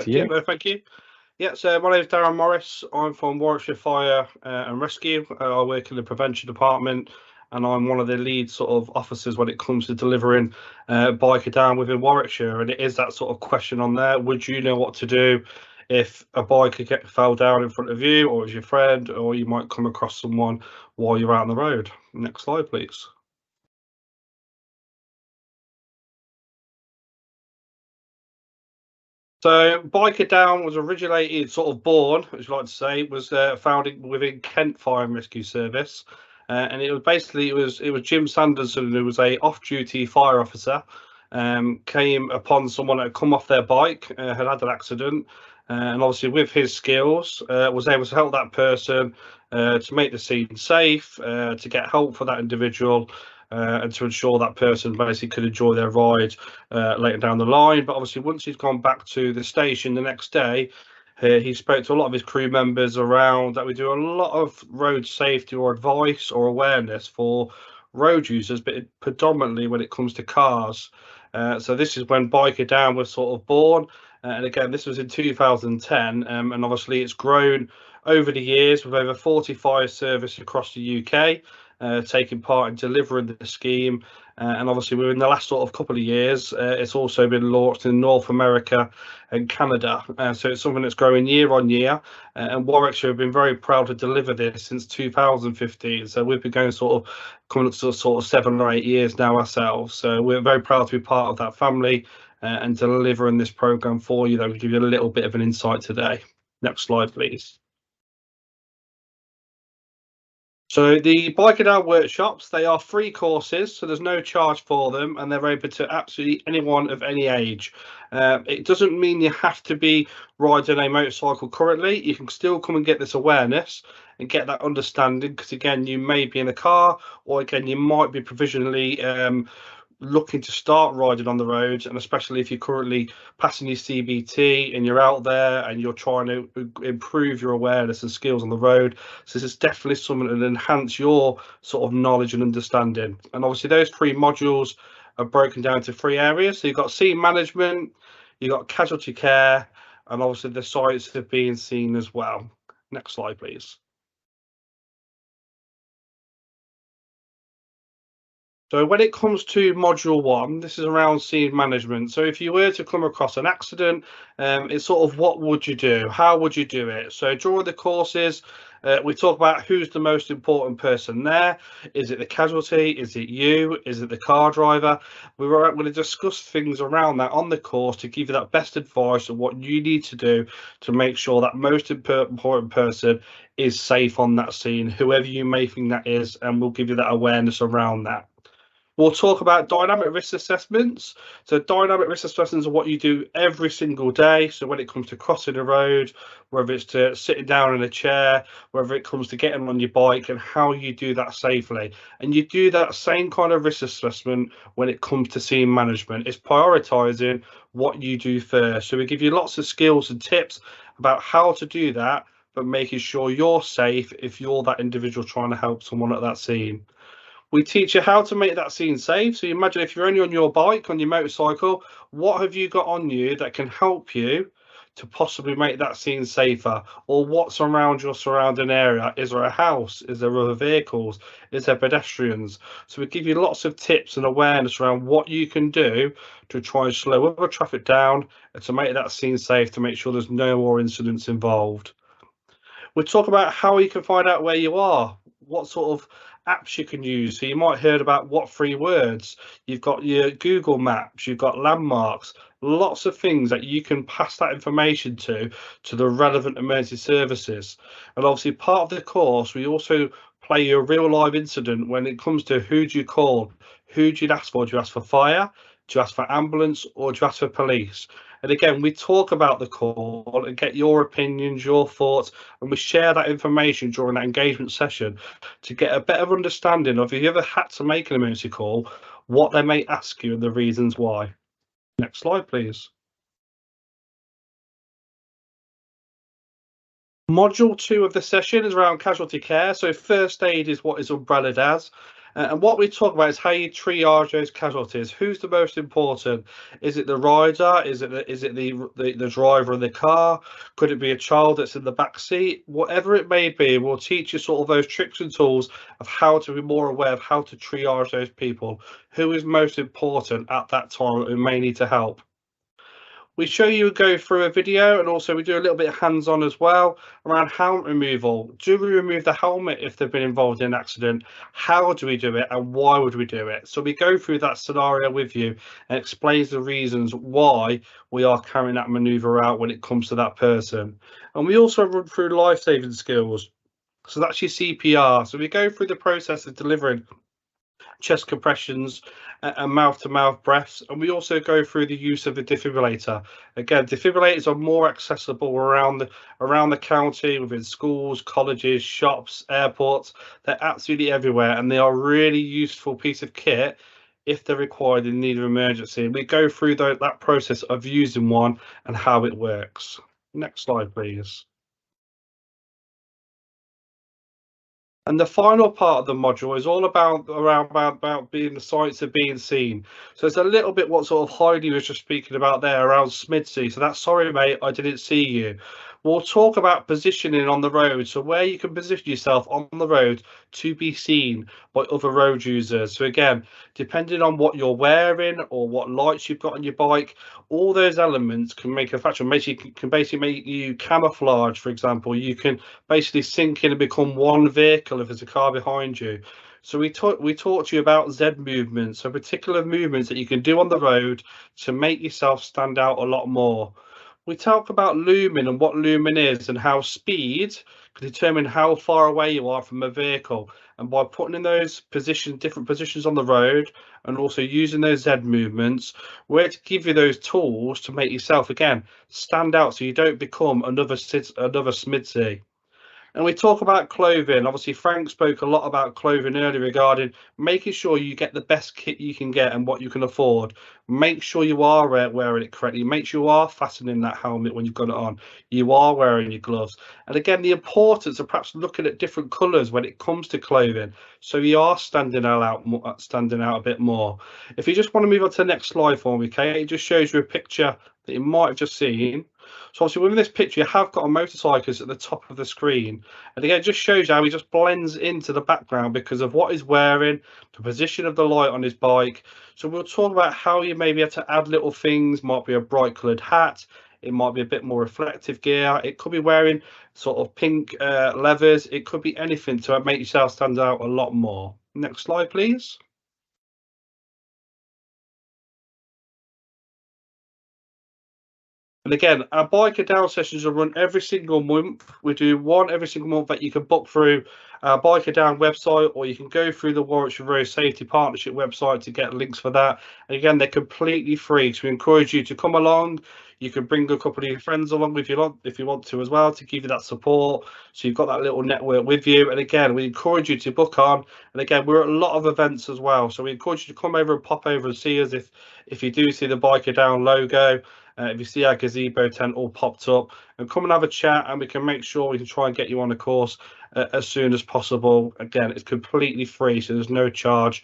To you. Thank you. Yeah, so my name is Darren Morris. I'm from Warwickshire Fire and Rescue. I work in the prevention department, and I'm one of the lead sort of officers when it comes to delivering biker down within Warwickshire. And it is that sort of question on there: would you know what to do if a biker fell down in front of you, or as your friend, or you might come across someone while you're out on the road? Next slide, please. So, Biker Down was originated, sort of born, as you like to say, was founded within Kent Fire and Rescue Service, and it was basically it was Jim Sanderson, who was a off-duty fire officer, came upon someone that had come off their bike, had an accident, and obviously with his skills, was able to help that person to make the scene safe, to get help for that individual, and to ensure that person basically could enjoy their ride later down the line. But obviously, once he's gone back to the station the next day, he spoke to a lot of his crew members around that we do a lot of road safety or advice or awareness for road users, but predominantly when it comes to cars. So this is when Biker Down was sort of born. And again, this was in 2010, and obviously it's grown over the years with over 45 services across the UK, taking part in delivering the scheme. And obviously, within the last sort of couple of years, it's also been launched in North America and Canada. So it's something that's growing year on year. And Warwickshire have been very proud to deliver this since 2015. So we've been going sort of coming up to sort of 7 or 8 years now ourselves. So we're very proud to be part of that family and delivering this program for you. That will give you a little bit of an insight today. Next slide, please. So the Bike and Out workshops, they are free courses, so there's no charge for them, and they're open to absolutely anyone of any age. It doesn't mean you have to be riding a motorcycle currently. You can still come and get this awareness and get that understanding, because again, you may be in a car, or again, you might be provisionally looking to start riding on the roads, and especially if you're currently passing your CBT and you're out there and you're trying to improve your awareness and skills on the road. So this is definitely something that enhance your sort of knowledge and understanding. And obviously those three modules are broken down to three areas. So you've got scene management, you've got casualty care, and obviously the sites of being seen as well. Next slide, please. So when it comes to module one, this is around scene management. So if you were to come across an accident, it's sort of what would you do? How would you do it? So during the courses, we talk about who's the most important person there. Is it the casualty? Is it you? Is it the car driver? We were going to discuss things around that on the course to give you that best advice of what you need to do to make sure that most important person is safe on that scene, whoever you may think that is, and we'll give you that awareness around that. We'll talk about dynamic risk assessments. So dynamic risk assessments are what you do every single day. So when it comes to crossing the road, whether it's to sitting down in a chair, whether it comes to getting on your bike, and how you do that safely. And you do that same kind of risk assessment when it comes to scene management. It's prioritizing what you do first. So we give you lots of skills and tips about how to do that, but making sure you're safe if you're that individual trying to help someone at that scene. We teach you how to make that scene safe. So you imagine if you're only on your bike, on your motorcycle, what have you got on you that can help you to possibly make that scene safer? Or what's around your surrounding area? Is there a house? Is there other vehicles? Is there pedestrians? So we give you lots of tips and awareness around what you can do to try and slow other traffic down and to make that scene safe, to make sure there's no more incidents involved. We'll talk about how you can find out where you are, what sort of apps you can use. So you might heard about what three words. You've got your Google Maps, you've got landmarks, lots of things that you can pass that information to the relevant emergency services. And obviously part of the course, we also play you a real live incident when it comes to who do you call, who do you ask for? Do you ask for fire? Do you ask for ambulance, or do you ask for police? And again, we talk about the call and get your opinions, your thoughts, and we share that information during that engagement session to get a better understanding of if you ever had to make an emergency call, what they may ask you and the reasons why. Next slide, please. Module 2 of the session is around casualty care. So first aid is what is umbrellaed as. And what we talk about is how you triage those casualties. Who's the most important? Is it the rider? Is it the driver of the car? Could it be a child that's in the back seat? Whatever it may be, we'll teach you sort of those tricks and tools of how to be more aware of how to triage those people. Who is most important at that time who may need to help? We show you go through a video, and also we do a little bit of hands-on as well around helmet removal. Do we remove the helmet if they've been involved in an accident? How do we do it, and why would we do it? So we go through that scenario with you and explains the reasons why we are carrying that maneuver out when it comes to that person. And we also run through life-saving skills. So that's your CPR. So we go through the process of delivering chest compressions and mouth-to-mouth breaths, and we also go through the use of the defibrillator. Again, defibrillators are more accessible around the county, within schools, colleges, shops, airports. They're absolutely everywhere, and they are a really useful piece of kit if they're required in need of emergency. We go through that process of using one and how it works. Next slide, please. And the final part of the module is all about being the sights of being seen. So it's a little bit what sort of Heidi was just speaking about there around Smidsy. So that's sorry, mate, I didn't see you. We'll talk about positioning on the road. So where you can position yourself on the road to be seen by other road users. So again, depending on what you're wearing or what lights you've got on your bike, all those elements can make a factor. Can basically make you camouflage, for example. You can basically sink in and become one vehicle if there's a car behind you. So we talked to you about Z movements, so particular movements that you can do on the road to make yourself stand out a lot more. We talk about looming and what looming is and how speed can determine how far away you are from a vehicle. And by putting in those different positions on the road, and also using those Z movements, we're to give you those tools to make yourself again stand out, so you don't become another Smidsy. And we talk about clothing. Obviously, Frank spoke a lot about clothing earlier regarding making sure you get the best kit you can get and what you can afford. Make sure you are wearing it correctly. Make sure you are fastening that helmet when you've got it on. You are wearing your gloves. And again, the importance of perhaps looking at different colours when it comes to clothing, so you are standing out a bit more. If you just want to move on to the next slide for me, okay? It just shows you a picture that you might have just seen. So obviously within this picture, you have got a motorcyclist at the top of the screen. And again, it just shows you how he just blends into the background because of what he's wearing, the position of the light on his bike. So we'll talk about how you may be able to add little things. Might be a bright coloured hat. It might be a bit more reflective gear. It could be wearing sort of pink leathers. It could be anything to make yourself stand out a lot more. Next slide, please. And again, our biker down sessions are run every single month. We do one every single month that you can book through our biker down website, or you can go through the Warwickshire Road Safety Partnership website to get links for that. And again, they're completely free. So we encourage you to come along. You can bring a couple of your friends along if you want to as well, to give you that support. So you've got that little network with you. And again, we encourage you to book on. And again, we're at a lot of events as well. So we encourage you to come over and pop over and see us if you do see the biker down logo. If you see our gazebo tent all popped up, and come and have a chat, and we can make sure we can try and get you on a course as soon as possible. Again, it's completely free, so there's no charge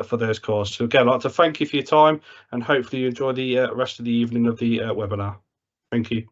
for those courses. So again, I'd like to thank you for your time, and hopefully you enjoy the rest of the evening of the webinar. Thank you.